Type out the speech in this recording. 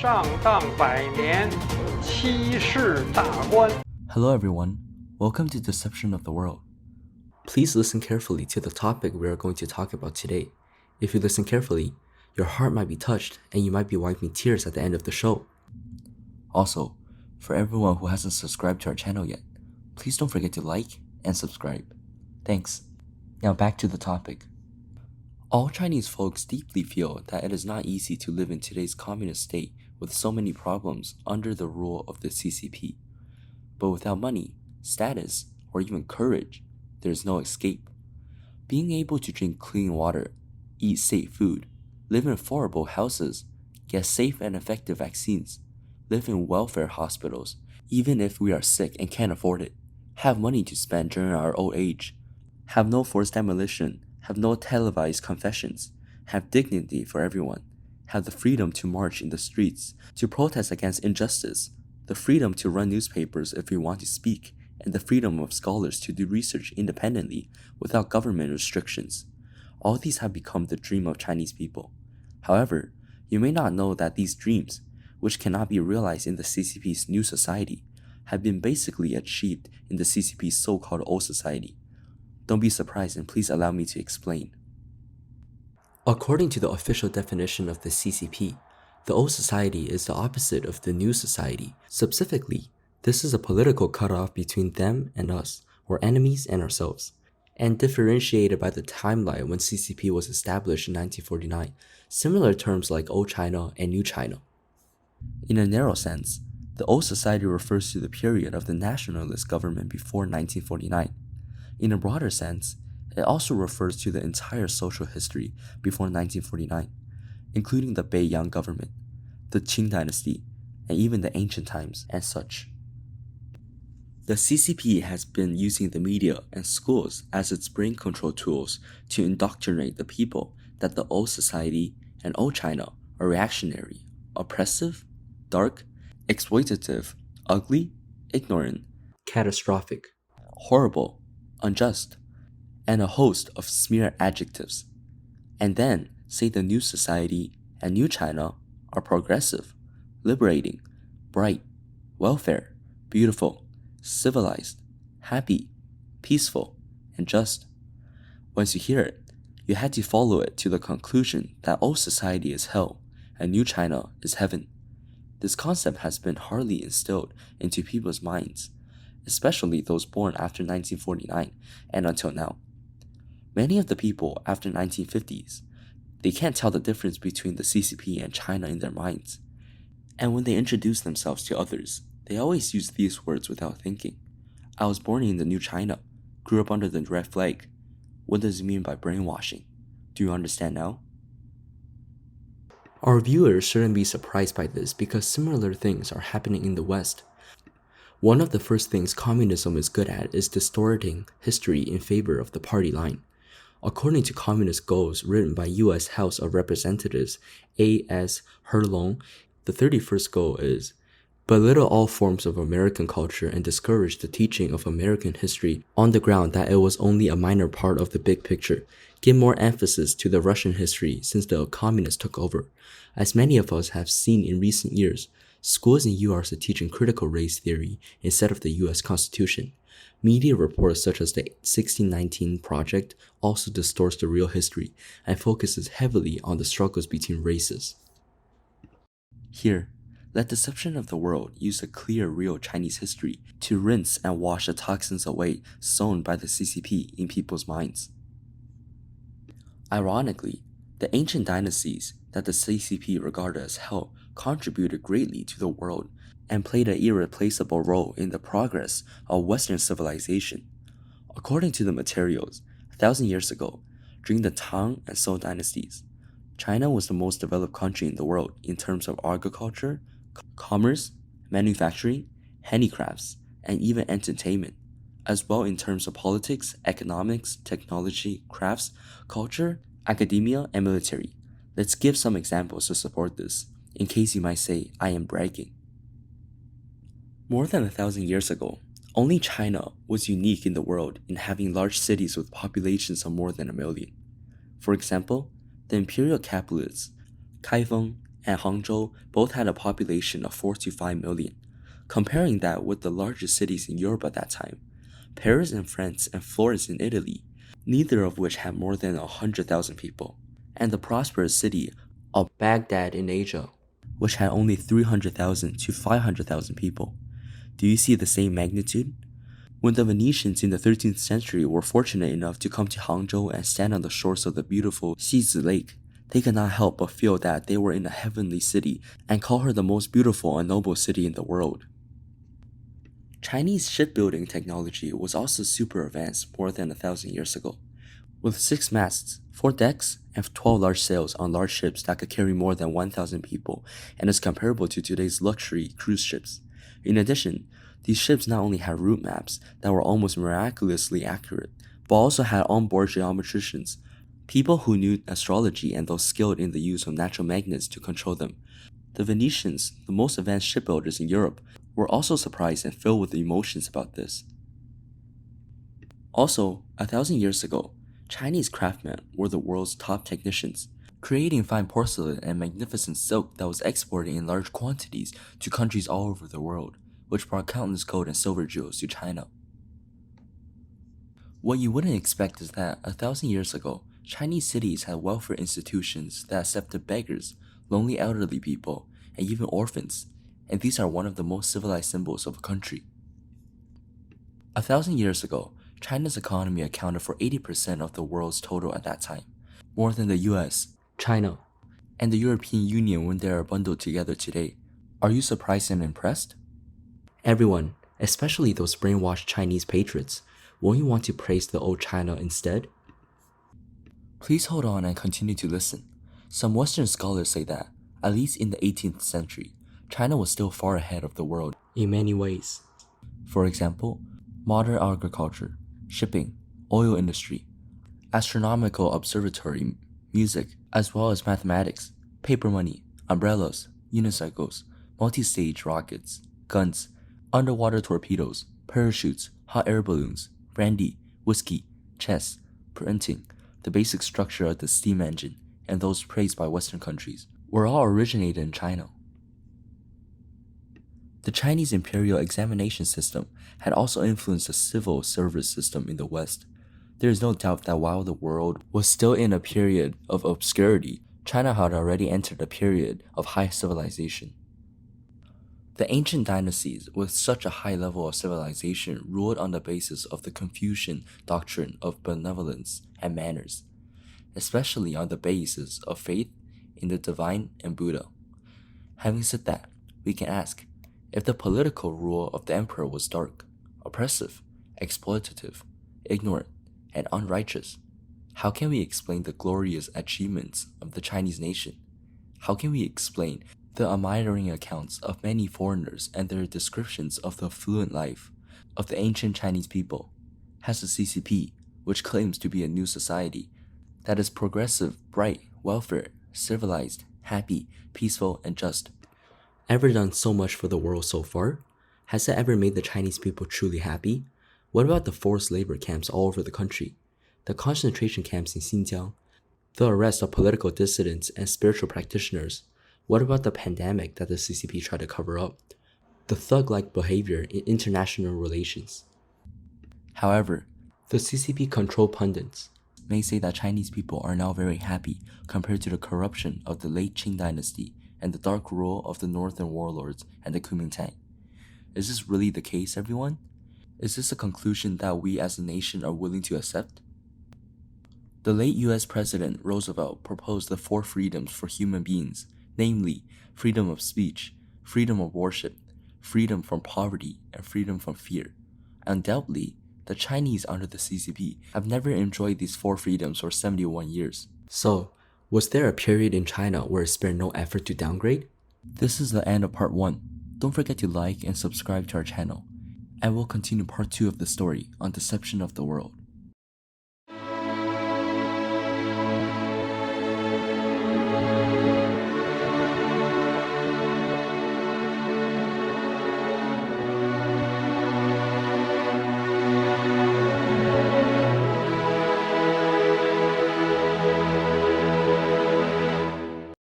上当百年，欺世大官。 Hello everyone, welcome to Deception of the World. Please listen carefully to the topic we are going to talk about today. If you listen carefully, your heart might be touched and you might be wiping tears at the end of the show. Also, for everyone who hasn't subscribed to our channel yet, please don't forget to like and subscribe. Thanks. Now back to the topic. All Chinese folks deeply feel that it is not easy to live in today's communist state with so many problems under the rule of the CCP. But without money, status, or even courage, there is no escape. Being able to drink clean water, eat safe food, live in affordable houses, get safe and effective vaccines, live in welfare hospitals, even if we are sick and can't afford it, have money to spend during our old age, have no forced demolition, have no televised confessions, have dignity for everyone, have the freedom to march in the streets, to protest against injustice, the freedom to run newspapers if we want to speak, and the freedom of scholars to do research independently without government restrictions. All these have become the dream of Chinese people. However, you may not know that these dreams, which cannot be realized in the CCP's new society, have been basically achieved in the CCP's so-called old society. Don't be surprised and please allow me to explain. According to the official definition of the CCP, the old society is the opposite of the new society. Specifically, this is a political cutoff between them and us, or enemies and ourselves, and differentiated by the timeline when CCP was established in 1949, similar terms like Old China and New China. In a narrow sense, the old society refers to the period of the nationalist government before 1949. In a broader sense, it also refers to the entire social history before 1949, including the Beiyang government, the Qing dynasty, and even the ancient times and such. The CCP has been using the media and schools as its brain control tools to indoctrinate the people that the old society and old China are reactionary, oppressive, dark, exploitative, ugly, ignorant, catastrophic, horrible, unjust, and a host of smear adjectives, and then say the new society and new China are progressive, liberating, bright, welfare, beautiful, civilized, happy, peaceful, and just. Once you hear it, you had to follow it to the conclusion that old society is hell and new China is heaven. This concept has been hardly instilled into people's minds, especially those born after 1949 and until now. Many of the people after 1950s, they can't tell the difference between the CCP and China in their minds. And when they introduce themselves to others, they always use these words without thinking. I was born in the new China, grew up under the red flag. What does it mean by brainwashing? Do you understand now? Our viewers shouldn't be surprised by this because similar things are happening in the West. One of the first things communism is good at is distorting history in favor of the party line. According to communist goals written by U.S. House of Representatives A.S. Herlong, the 31st goal is belittle all forms of American culture and discourage the teaching of American history on the ground that it was only a minor part of the big picture. Give more emphasis to the Russian history since the communists took over. As many of us have seen in recent years, schools in U.S. are teaching critical race theory instead of the U.S. Constitution. Media reports such as the 1619 Project also distorts the real history and focuses heavily on the struggles between races. Here, let Deception of the World use a clear real Chinese history to rinse and wash the toxins away sown by the CCP in people's minds. Ironically, the ancient dynasties that the CCP regarded as hell contributed greatly to the world and played an irreplaceable role in the progress of Western civilization. According to the materials, 1,000 years ago, during the Tang and Song dynasties, China was the most developed country in the world in terms of agriculture, commerce, manufacturing, handicrafts, and even entertainment, as well in terms of politics, economics, technology, crafts, culture, academia, and military. Let's give some examples to support this, in case you might say I am bragging. More than 1,000 years ago, only China was unique in the world in having large cities with populations of more than 1 million. For example, the imperial capitals, Kaifeng and Hangzhou both had a population of 4 to 5 million. Comparing that with the largest cities in Europe at that time, Paris in France and Florence in Italy, neither of which had more than 100,000 people, and the prosperous city of Baghdad in Asia, which had only 300,000 to 500,000 people. Do you see the same magnitude? When the Venetians in the 13th century were fortunate enough to come to Hangzhou and stand on the shores of the beautiful Xizi Lake, they could not help but feel that they were in a heavenly city and call her the most beautiful and noble city in the world. Chinese shipbuilding technology was also super advanced more than 1,000 years ago, with 6 masts, 4 decks, and 12 large sails on large ships that could carry more than 1,000 people and is comparable to today's luxury cruise ships. In addition, these ships not only had route maps that were almost miraculously accurate, but also had onboard geometricians, people who knew astrology and those skilled in the use of natural magnets to control them. The Venetians, the most advanced shipbuilders in Europe, were also surprised and filled with emotions about this. Also, 1,000 years ago, Chinese craftsmen were the world's top technicians, creating fine porcelain and magnificent silk that was exported in large quantities to countries all over the world, which brought countless gold and silver jewels to China. What you wouldn't expect is that 1,000 years ago, Chinese cities had welfare institutions that accepted beggars, lonely elderly people, and even orphans, and these are one of the most civilized symbols of a country. 1,000 years ago, China's economy accounted for 80% of the world's total at that time, more than the US, China, and the European Union when they are bundled together today. Are you surprised and impressed? Everyone, especially those brainwashed Chinese patriots, won't you want to praise the old China instead? Please hold on and continue to listen. Some Western scholars say that, at least in the 18th century, China was still far ahead of the world in many ways. For example, modern agriculture, shipping, oil industry, astronomical observatory, music, as well as mathematics, paper money, umbrellas, unicycles, multi-stage rockets, guns, underwater torpedoes, parachutes, hot air balloons, brandy, whiskey, chess, printing, the basic structure of the steam engine, and those praised by Western countries, were all originated in China. The Chinese imperial examination system had also influenced the civil service system in the West. There is no doubt that while the world was still in a period of obscurity, China had already entered a period of high civilization. The ancient dynasties with such a high level of civilization ruled on the basis of the Confucian doctrine of benevolence and manners, especially on the basis of faith in the divine and Buddha. Having said that, we can ask, if the political rule of the emperor was dark, oppressive, exploitative, ignorant, and unrighteous, how can we explain the glorious achievements of the Chinese nation? How can we explain the admiring accounts of many foreigners and their descriptions of the affluent life of the ancient Chinese people? Has the CCP, which claims to be a new society that is progressive, bright, welfare, civilized, happy, peaceful, and just, ever done so much for the world so far? Has it ever made the Chinese people truly happy? What about the forced labor camps all over the country? The concentration camps in Xinjiang? The arrest of political dissidents and spiritual practitioners? What about the pandemic that the CCP tried to cover up? The thug-like behavior in international relations? However, the CCP-controlled pundits may say that Chinese people are now very happy compared to the corruption of the late Qing dynasty and the dark rule of the northern warlords and the Kuomintang. Is this really the case, everyone? Is this a conclusion that we as a nation are willing to accept? The late US President Roosevelt proposed the 4 freedoms for human beings, namely freedom of speech, freedom of worship, freedom from poverty, and freedom from fear. Undoubtedly, the Chinese under the CCP have never enjoyed these 4 freedoms for 71 years. So, was there a period in China where it spared no effort to downgrade? This is the end of part 1. Don't forget to like and subscribe to our channel, and we'll continue part 2 of the story on deception of the world.